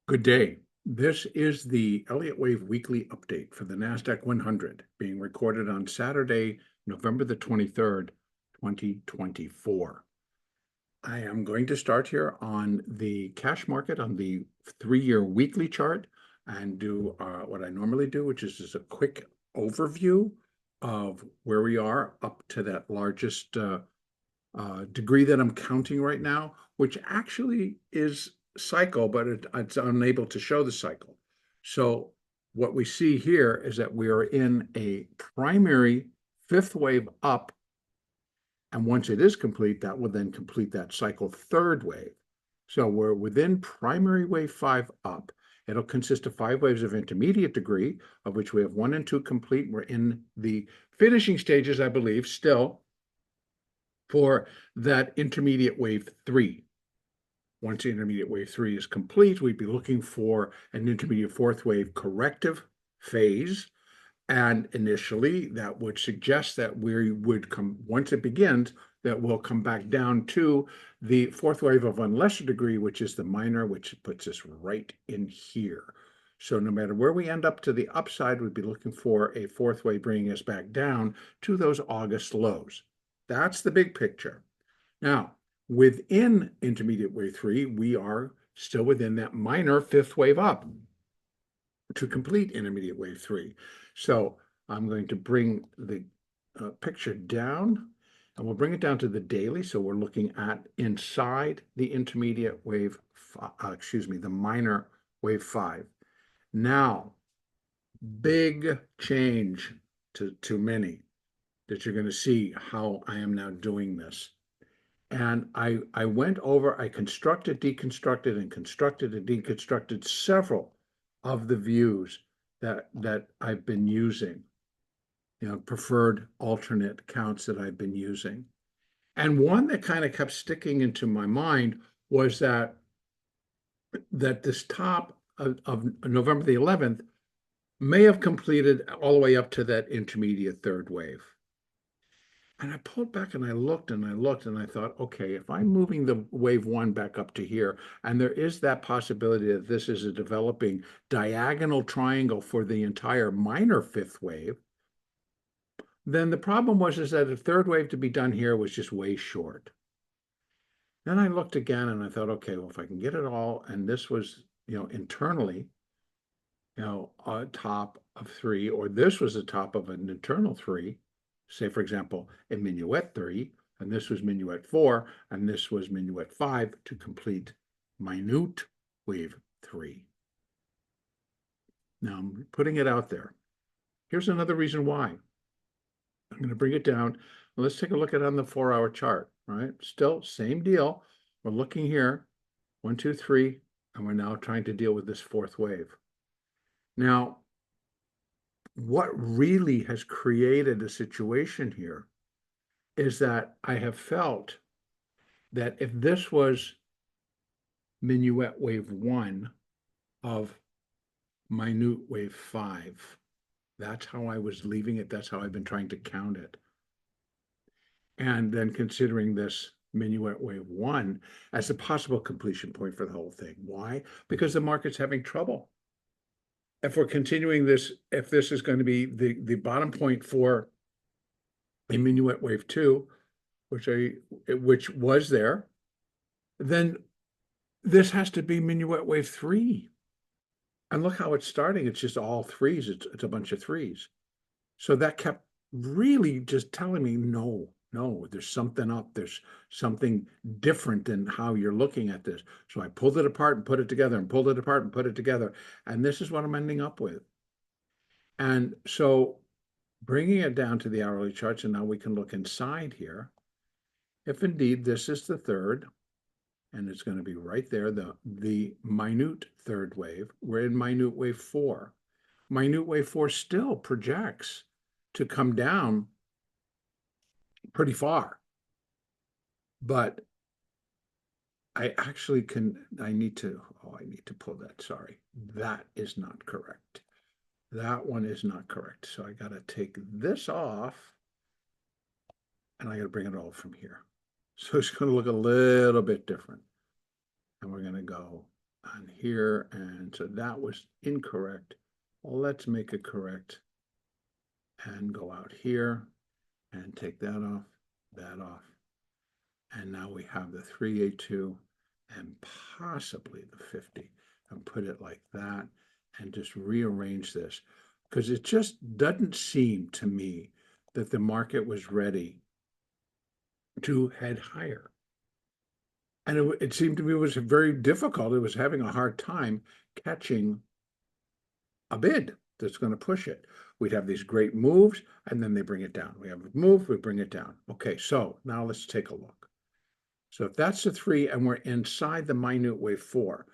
Good day. This is the Elliott Wave Weekly Update for the NASDAQ 100, being recorded on Saturday, November the 23rd, 2024. I am going to start here on the cash market on the 3-year weekly chart and do what I normally do, which is just a quick overview of where we are up to that largest degree that I'm counting right now, which actually is cycle, but it's unable to show the cycle. So what we see here is that we are in a primary fifth wave up. And once it is complete, that will then complete that cycle third wave. So we're within primary wave 5 up. It'll consist of 5 waves of intermediate degree, of which we have 1 and 2 complete. We're in the finishing stages, I believe, still for that intermediate wave 3. Once intermediate wave 3 is complete, we'd be looking for an intermediate fourth wave corrective phase. And initially, that would suggest that we would come, once it begins, that we'll come back down to the fourth wave of one lesser degree, which is the minor, which puts us right in here. So no matter where we end up to the upside, we'd be looking for a fourth wave bringing us back down to those August lows. That's the big picture. Now, within intermediate wave 3, we are still within that minor fifth wave up to complete intermediate wave 3. So I'm going to bring the picture down, and we'll bring it down to the daily. So we're looking at inside the intermediate wave, the minor wave 5. Now, big change to many that you're going to see how I am now doing this. And I went over, I constructed, deconstructed, and constructed and deconstructed several of the views that I've been using, preferred alternate counts that I've been using. And one that kind of kept sticking into my mind was that this top of November the 11th may have completed all the way up to that intermediate third wave. And I pulled back and I looked and I looked and I thought, okay, if I'm moving the wave 1 back up to here, and there is that possibility that this is a developing diagonal triangle for the entire minor fifth wave, then the problem is that the third wave to be done here was just way short. Then I looked again and I thought, okay, well, if I can get it all, and this was, internally, a top of 3, or this was the top of an internal 3, say, for example, a minuet 3, and this was minuet 4, and this was minuet 5 to complete minute wave 3. Now I'm putting it out there. Here's another reason why. I'm going to bring it down. Let's take a look at it on the 4-hour chart, right? Still same deal. We're looking here, 1, 2, 3, and we're now trying to deal with this fourth wave. Now, what really has created a situation here is that I have felt that if this was minuet wave 1 of minute wave 5, that's how I was leaving it. That's how I've been trying to count it. And then considering this minuet wave 1 as a possible completion point for the whole thing. Why? Because the market's having trouble. If we're continuing this, if this is going to be the bottom point for a minuet wave 2, which was there, then this has to be minuet wave 3. And look how it's starting. It's just all 3s. It's a bunch of 3s. So that kept really just telling me, no, there's something up. There's something different than how you're looking at this. So I pulled it apart and put it together and pulled it apart and put it together. And this is what I'm ending up with. And so bringing it down to the hourly charts, and now we can look inside here. If indeed this is the third, and it's going to be right there, the minute third wave, we're in minute wave 4. Minute wave 4 still projects to come down pretty far. But I actually I need to pull that, sorry. That is not correct. That one is not correct. So I got to take this off and I got to bring it all from here. So it's going to look a little bit different. And we're going to go on here, and so that was incorrect. Well, let's make it correct and go out here and take that off. And now we have the 382 and possibly the 50 and put it like that and just rearrange this because it just doesn't seem to me that the market was ready to head higher. And it seemed to me it was very difficult. It was having a hard time catching a bid that's going to push it. We'd have these great moves, and then they bring it down. We have a move, we bring it down. Okay, so now let's take a look. So if that's the 3, and we're inside the minute wave 4,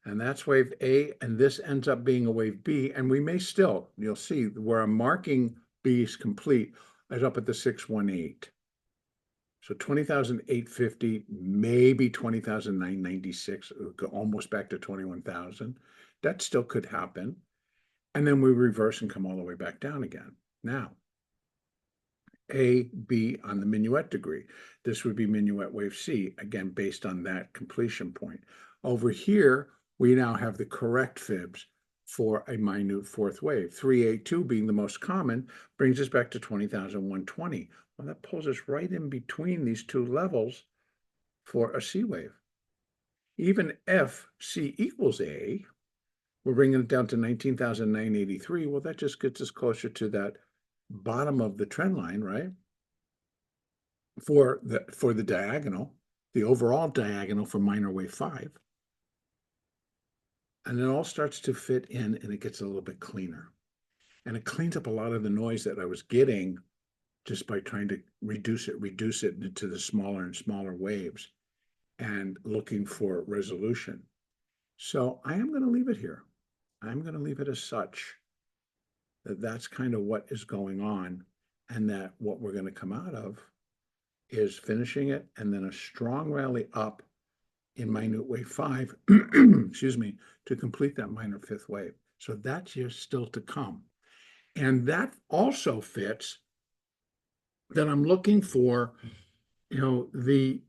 and that's wave A, and this ends up being a wave B, and we may still, you'll see where I'm marking B is complete, is up at the 618. So 20,850, maybe 20,996, almost back to 21,000. That still could happen. And then we reverse and come all the way back down again. Now, A, B on the minuet degree. This would be minuet wave C, again, based on that completion point. Over here, we now have the correct fibs for a minute fourth wave. 382 being the most common brings us back to 20,120. Well, that pulls us right in between these two levels for a C wave. Even if C equals A, we're bringing it down to 19,983. Well, that just gets us closer to that bottom of the trend line, right? For the diagonal, the overall diagonal for minor wave 5. And it all starts to fit in and it gets a little bit cleaner. And it cleans up a lot of the noise that I was getting just by trying to reduce it into the smaller and smaller waves and looking for resolution. So I am going to leave it here. I'm going to leave it as such that that's kind of what is going on, and that what we're going to come out of is finishing it and then a strong rally up in minute wave 5, excuse me, to complete that minor fifth wave. So that's just still to come. And that also fits that I'm looking for, the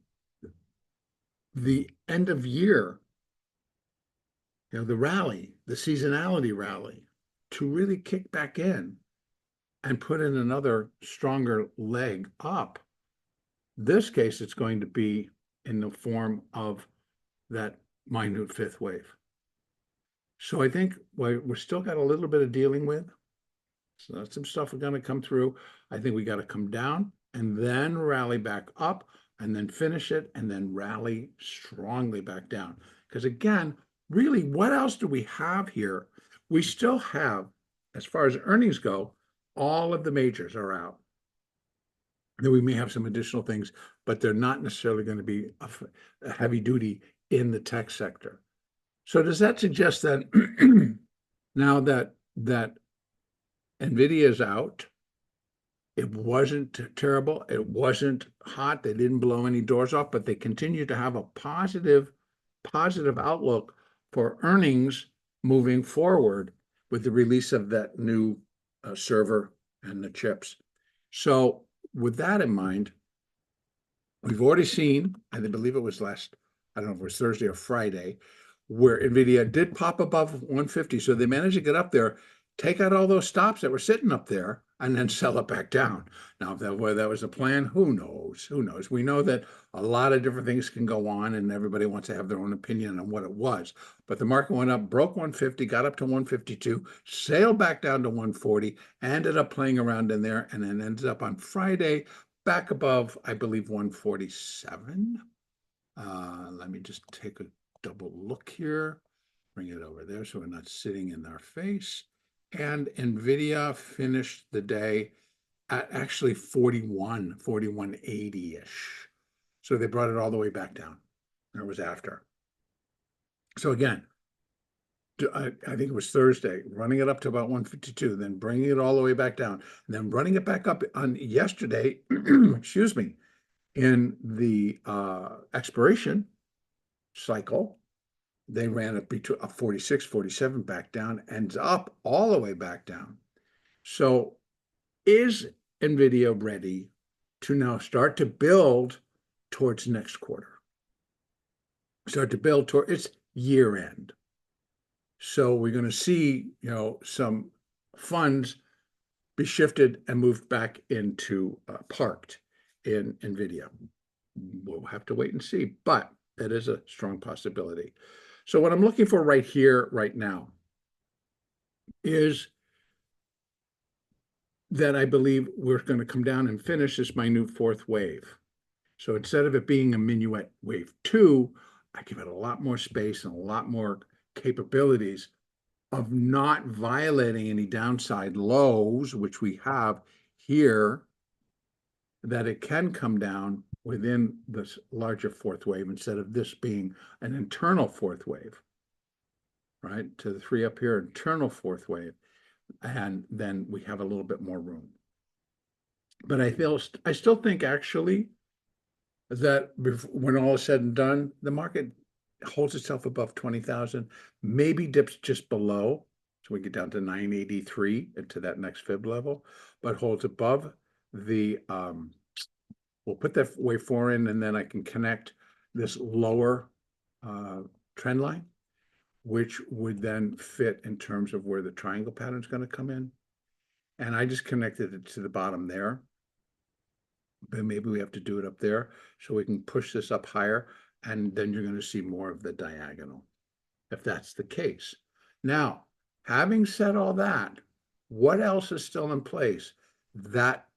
end of year, the rally, the seasonality rally, to really kick back in and put in another stronger leg up. This case, it's going to be in the form of that minute fifth wave. So I think we're still got a little bit of dealing with. So that's some stuff we're going to come through. I think we got to come down and then rally back up and then finish it and then rally strongly back down. Because again, really, what else do we have here? We still have, as far as earnings go, all of the majors are out. Then we may have some additional things, but they're not necessarily going to be a heavy duty in the tech sector. So does that suggest that now that NVIDIA is out, it wasn't terrible, it wasn't hot, they didn't blow any doors off, but they continue to have a positive outlook for earnings moving forward with the release of that new server and the chips. So with that in mind, we've already seen, I believe it was I don't know if it was Thursday or Friday, where NVIDIA did pop above 150. So they managed to get up there, take out all those stops that were sitting up there, and then sell it back down. Now, whether that was the plan, who knows? Who knows? We know that a lot of different things can go on, and everybody wants to have their own opinion on what it was. But the market went up, broke 150, got up to 152, sailed back down to 140, ended up playing around in there, and then ended up on Friday back above, I believe, 147. Let me just take a double look here, bring it over there so we're not sitting in our face. And NVIDIA finished the day at actually 4180-ish. So they brought it all the way back down. It was after. So again, I think it was Thursday, running it up to about 152, then bringing it all the way back down, and then running it back up on yesterday, excuse me, in the expiration cycle. They ran it between 46, 47 back down, ends up all the way back down. So is NVIDIA ready to now start to build towards next quarter? Start to build toward, year end. So we're going to see, some funds be shifted and moved back into parked in NVIDIA. We'll have to wait and see, but that is a strong possibility. So what I'm looking for right here, right now, is that I believe we're going to come down and finish this minute fourth wave. So instead of it being a minuet wave 2, I give it a lot more space and a lot more capabilities of not violating any downside lows, which we have here, that it can come down within this larger fourth wave instead of this being an internal fourth wave, right? To the 3 up here, internal fourth wave. And then we have a little bit more room. But I still think actually that when all is said and done, the market holds itself above 20,000, maybe dips just below, so we get down to 983 into that next fib level, but holds above the, we'll put that wave 4 in, and then I can connect this lower trend line, which would then fit in terms of where the triangle pattern is going to come in. And I just connected it to the bottom there. But maybe we have to do it up there so we can push this up higher, and then you're going to see more of the diagonal, if that's the case. Now, having said all that, what else is still in place? That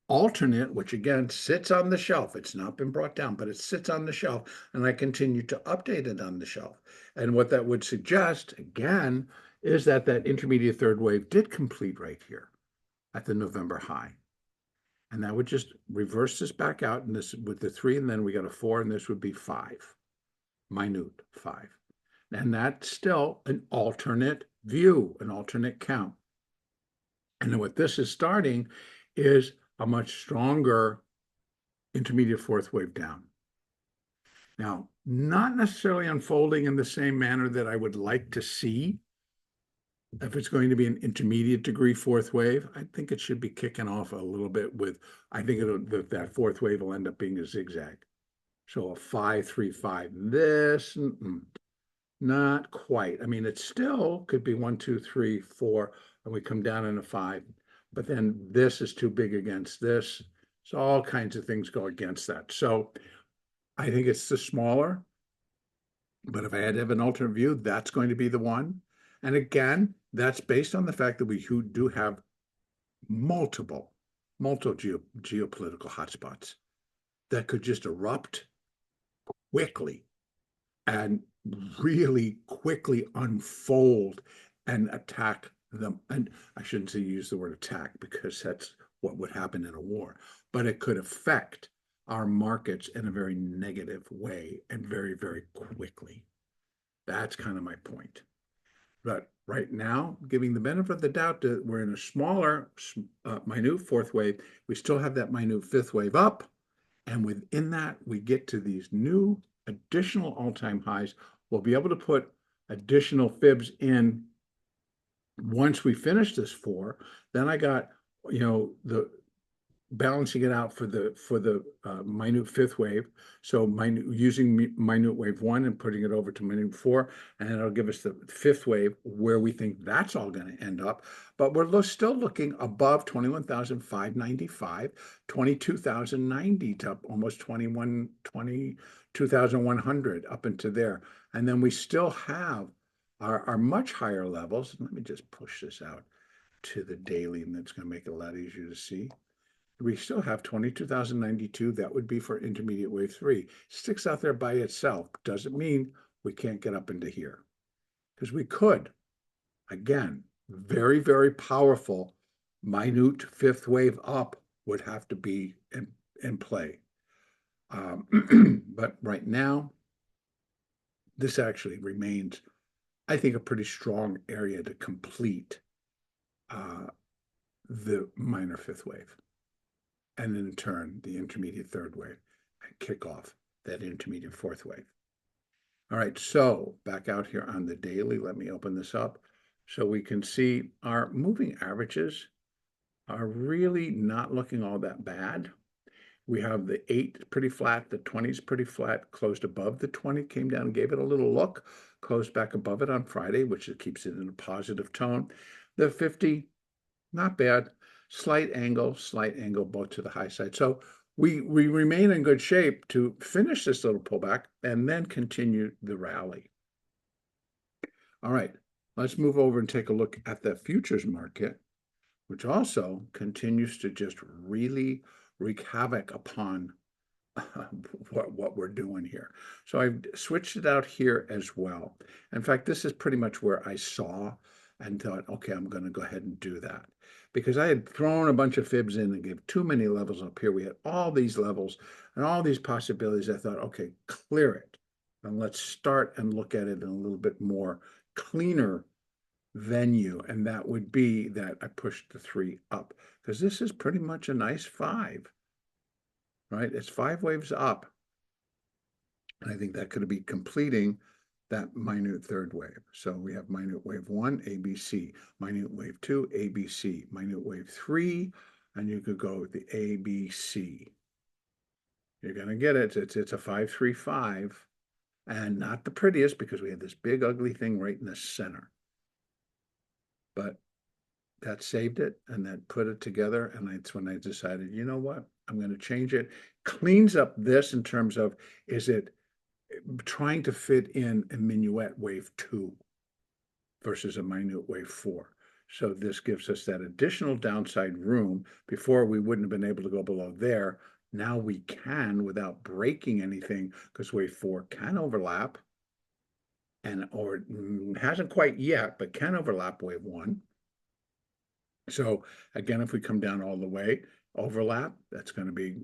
alternate, which again sits on the shelf, it's not been brought down, but it sits on the shelf, and I continue to update it on the shelf. And what that would suggest, again, is that that intermediate third wave did complete right here at the November high. And that would just reverse this back out, and this with the 3, and then we got a 4, and this would be 5, minute 5. And that's still an alternate view, an alternate count. And then what this is starting is a much stronger intermediate fourth wave down. Now, not necessarily unfolding in the same manner that I would like to see. If it's going to be an intermediate degree fourth wave, I think it should be kicking off a little bit with, I think that fourth wave will end up being a zigzag. So a 5, 3, 5. This, not quite. I mean, it still could be 1, 2, 3, 4, and we come down in a 5. But then this is too big against this. So all kinds of things go against that. So I think it's the smaller. But if I had to have an alternate view, that's going to be the one. And again, that's based on the fact that we do have multiple geopolitical hotspots that could just erupt quickly and really quickly unfold and attack them. And I shouldn't say use the word attack, because that's what would happen in a war, but it could affect our markets in a very negative way and very, very quickly. That's kind of my point. But right now, giving the benefit of the doubt that we're in a smaller, minute fourth wave, we still have that minute fifth wave up. And within that, we get to these new additional all-time highs. We'll be able to put additional fibs in once we finish this 4. Then I got, the balancing it out for the minute fifth wave. So using minute wave 1 and putting it over to minute 4, and it'll give us the fifth wave where we think that's all going to end up. But we're still looking above 21,595, 22,090 to almost 22,100 up into there. And then we still have our much higher levels. Let me just push this out to the daily, and that's going to make it a lot easier to see. We still have 22,092. That would be for intermediate wave 3. Sticks out there by itself. Doesn't mean we can't get up into here, because we could. Again, very, very powerful minute fifth wave up would have to be in play. But right now, this actually remains, I think, a pretty strong area to complete the minor fifth wave. And in turn, the intermediate third wave, and kick off that intermediate fourth wave. All right, so back out here on the daily, let me open this up so we can see our moving averages are really not looking all that bad. we have the 8 pretty flat, the 20 is pretty flat, closed above the 20, came down and gave it a little look, closed back above it on Friday, which it keeps it in a positive tone. The 50, not bad, slight angle, both to the high side. So we remain in good shape to finish this little pullback and then continue the rally. All right, let's move over and take a look at the futures market, which also continues to just really wreak havoc upon what we're doing here. So I've switched it out here as well. In fact, this is pretty much where I saw and thought, okay, I'm going to go ahead and do that. Because I had thrown a bunch of fibs in and gave too many levels up here. We had all these levels and all these possibilities. I thought, okay, clear it. And let's start and look at it in a little bit more cleaner venue, and that would be that I pushed the 3 up, because this is pretty much a nice 5, right? It's 5 waves up, and I think that could be completing that minute third wave. So we have minute wave 1, ABC, minute wave 2, ABC, minute wave 3, and you could go with the ABC. You're going to get it. It's a 5-3-5, and not the prettiest, because we had this big ugly thing right in the center. But that saved it, and that put it together, and that's when I decided, you know what, I'm going to change it. Cleans up this in terms of, is it trying to fit in a minuet wave 2 versus a minute wave 4. So this gives us that additional downside room. Before, we wouldn't have been able to go below there. Now we can without breaking anything, because wave 4 can overlap, and or hasn't quite yet, but can overlap wave 1. So again, if we come down all the way, overlap, that's going to be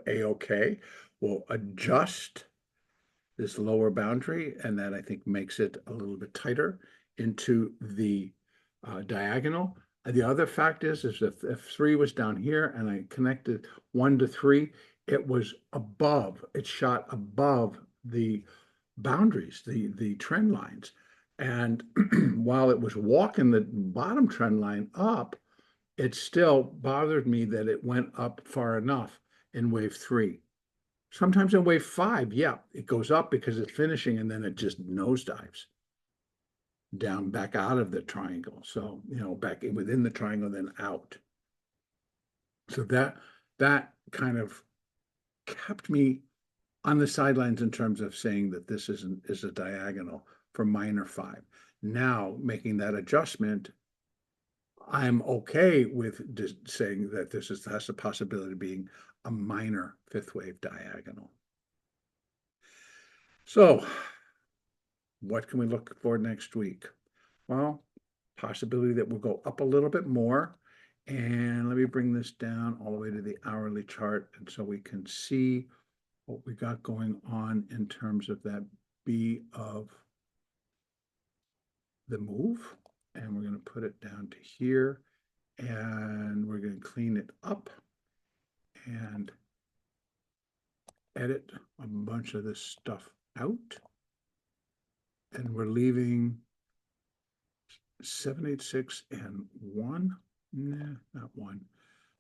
a-okay. We'll adjust this lower boundary, and that I think makes it a little bit tighter into the diagonal. And the other fact is if 3 was down here and I connected 1 to 3, it was above, it shot above the boundaries, the trend lines. And while it was walking the bottom trend line up, it still bothered me that it went up far enough in wave 3. Sometimes in wave 5, yeah, it goes up because it's finishing, and then it just nosedives down back out of the triangle. So, you know, back in within the triangle, then out. So that kind of kept me on the sidelines in terms of saying that this is a diagonal for minor 5. Now, making that adjustment, I'm okay with just saying that this has the possibility of being a minor 5th wave diagonal. So what can we look for next week? Well, possibility that we'll go up a little bit more. And let me bring this down all the way to the hourly chart, and so we can see what we got going on in terms of that B of the move. And we're going to put it down to here, and we're going to clean it up and edit a bunch of this stuff out. And we're leaving 786 and 1. Nah, not 1.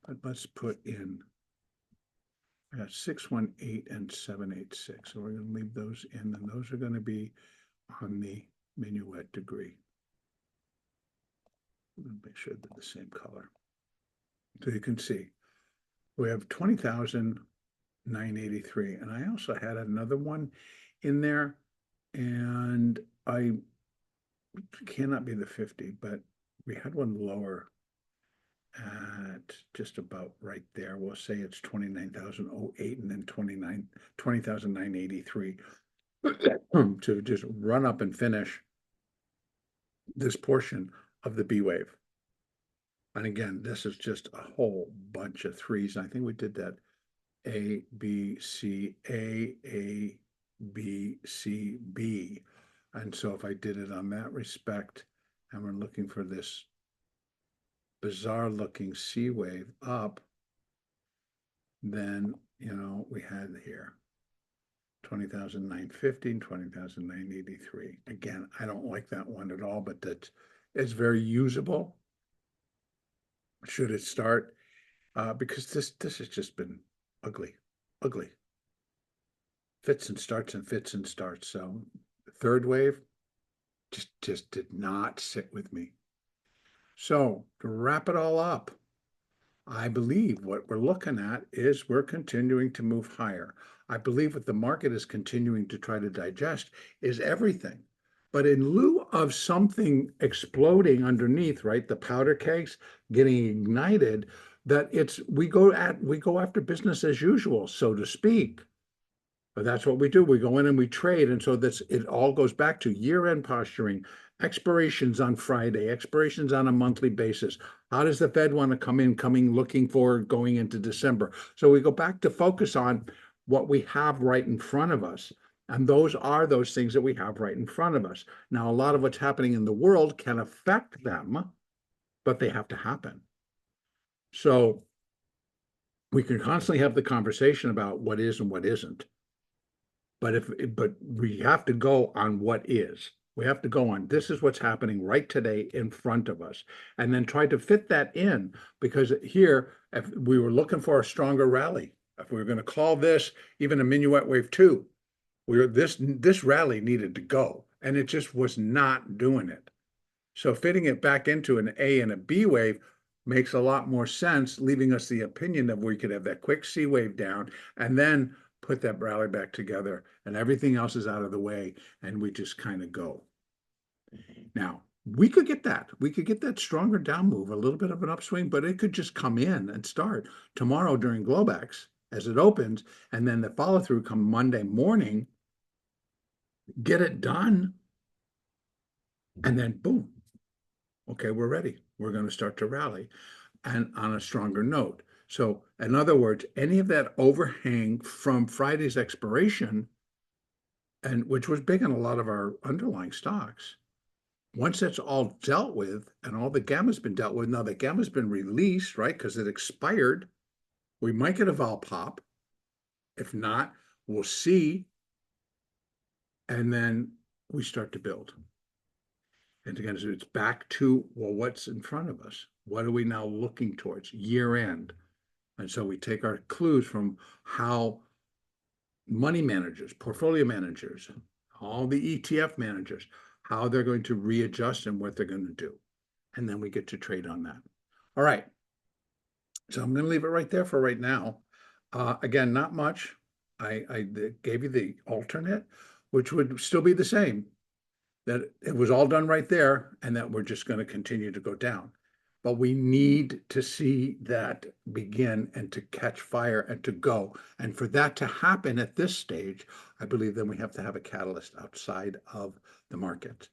But let's put in 618 and 786. So we're going to leave those in, and those are going to be on the minuet degree. Make sure they're the same color. So you can see we have 20,983, and I also had another one in there, and I cannot be the 50, but we had one lower at just about right there. We'll say it's 29,008 and then 20,983 to just run up and finish this portion of the B wave. And again, this is just a whole bunch of 3s. I think we did that A, B, C, A, B, C, B. And so if I did it on that respect, and we're looking for this bizarre looking C wave up, then, you know, we had here 20,950, 20,983. Again, I don't like that one at all, but that is very usable. Should it start? Because this has just been ugly, ugly. Fits and starts and fits and starts. So the third wave just did not sit with me. So to wrap it all up, I believe what we're looking at is we're continuing to move higher. I believe what the market is continuing to try to digest is everything. But in lieu of something exploding underneath, right, the powder kegs getting ignited, that we go after business as usual, so to speak. But that's what we do. We go in and we trade. And so it all goes back to year-end posturing, expirations on Friday, expirations on a monthly basis. How does the Fed want to coming looking for going into December? So we go back to focus on what we have right in front of us. And those are those things that we have right in front of us. Now, a lot of what's happening in the world can affect them, but they have to happen. So we can constantly have the conversation about what is and what isn't. But we have to go on what is. We have to go on, this is what's happening right today in front of us, and then try to fit that in, because here, if we were looking for a stronger rally, if we were going to call this even a minuet wave 2, this rally needed to go, and it just was not doing it. So fitting it back into an A and a B wave makes a lot more sense, leaving us the opinion that we could have that quick C wave down and then put that rally back together, and everything else is out of the way, and we just kind of go. Now, we could get that. We could get that stronger down move, a little bit of an upswing, but it could just come in and start tomorrow during Globex as it opens, and then the follow through come Monday morning, get it done, and then boom. Okay, we're ready. We're going to start to rally, and on a stronger note. So in other words, any of that overhang from Friday's expiration, and which was big in a lot of our underlying stocks, once that's all dealt with and all the gamma's been dealt with, now the gamma's been released, right, because it expired, we might get a vol pop. If not, we'll see. And then we start to build. And again, so it's back to, well, what's in front of us? What are we now looking towards? Year end. And so we take our clues from how money managers, portfolio managers, all the ETF managers, how they're going to readjust and what they're going to do. And then we get to trade on that. All right. So I'm going to leave it right there for right now. Again, not much. I gave you the alternate, which would still be the same, that it was all done right there and that we're just going to continue to go down. But we need to see that begin and to catch fire and to go. And for that to happen at this stage, I believe then we have to have a catalyst outside of the market.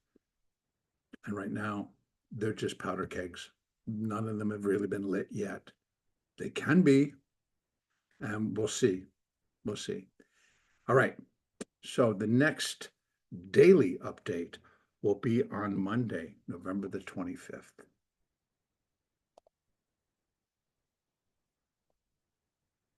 And right now, they're just powder kegs. None of them have really been lit yet. They can be, and we'll see. We'll see. All right. So the next daily update will be on Monday, November the 25th.